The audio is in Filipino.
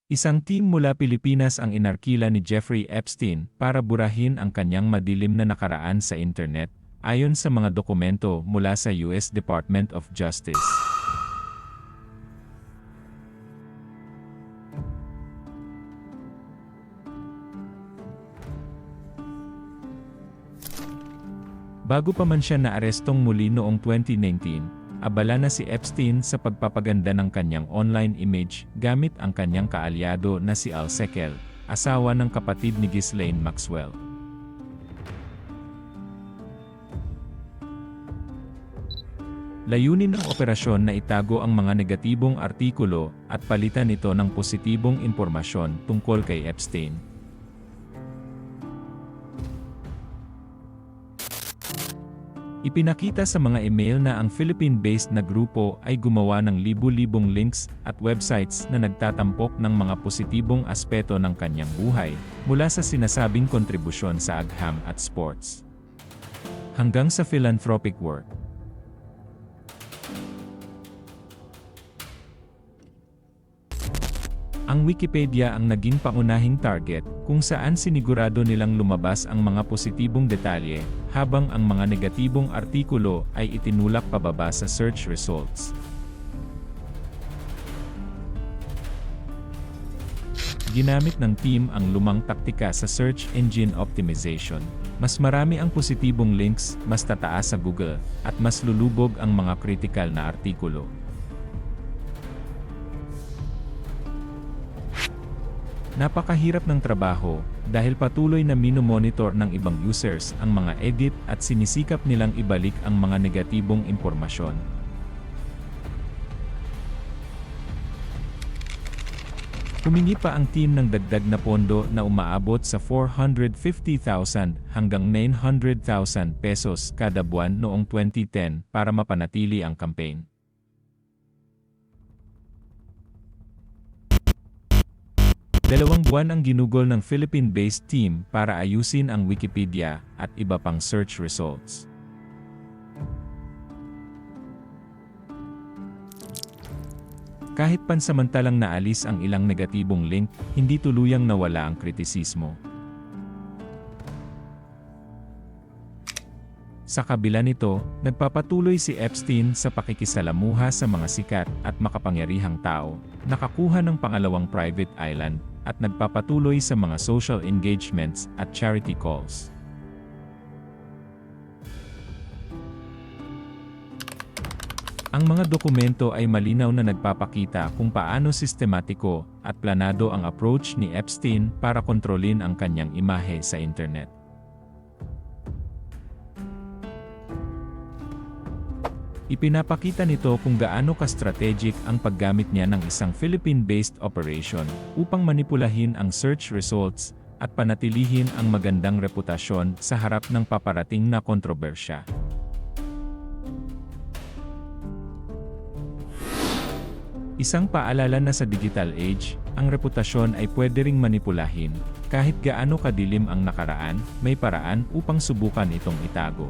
Isang team mula Pilipinas ang inarkila ni Jeffrey Epstein para burahin ang kanyang madilim na nakaraan sa internet, ayon sa mga dokumento mula sa US Department of Justice. Bago pa man siya naarestong muli noong 2019, abala na si Epstein sa pagpapaganda ng kanyang online image gamit ang kanyang kaalyado na si Al Sekel, asawa ng kapatid ni Ghislaine Maxwell. Layunin ng operasyon na itago ang mga negatibong artikulo at palitan ito ng positibong impormasyon tungkol kay Epstein. Ipinakita sa mga email na ang Philippine-based na grupo ay gumawa ng libu-libong links at websites na nagtatampok ng mga positibong aspeto ng kanyang buhay, mula sa sinasabing kontribusyon sa agham at sports, hanggang sa philanthropic work. Ang Wikipedia ang naging pangunahing target, kung saan sinigurado nilang lumabas ang mga positibong detalye, habang ang mga negatibong artikulo ay itinulak pababa sa search results. Ginamit ng team ang lumang taktika sa search engine optimization. Mas marami ang positibong links, mas tataas sa Google, at mas lulubog ang mga critical na artikulo. Napakahirap ng trabaho, dahil patuloy na minomonitor ng ibang users ang mga edit at sinisikap nilang ibalik ang mga negatibong impormasyon. Humingi pa ang team ng dagdag na pondo na umaabot sa 450,000 hanggang 900,000 pesos kada buwan noong 2010 para mapanatili ang campaign. Dalawang buwan ang ginugol ng Philippine-based team para ayusin ang Wikipedia at iba pang search results. Kahit pansamantalang naalis ang ilang negatibong link, hindi tuluyang nawala ang kritisismo. Sa kabila nito, nagpapatuloy si Epstein sa pakikisalamuha sa mga sikat at makapangyarihang tao, nakakuha ng pangalawang private island, at nagpapatuloy sa mga social engagements at charity calls. Ang mga dokumento ay malinaw na nagpapakita kung paano sistematiko at planado ang approach ni Epstein para kontrolin ang kanyang imahe sa internet. Ipinapakita nito kung gaano ka-strategic ang paggamit niya ng isang Philippine-based operation upang manipulahin ang search results at panatilihin ang magandang reputasyon sa harap ng paparating na kontrobersya. Isang paalala na sa digital age, ang reputasyon ay pwede ring manipulahin. Kahit gaano kadilim ang nakaraan, may paraan upang subukan itong itago.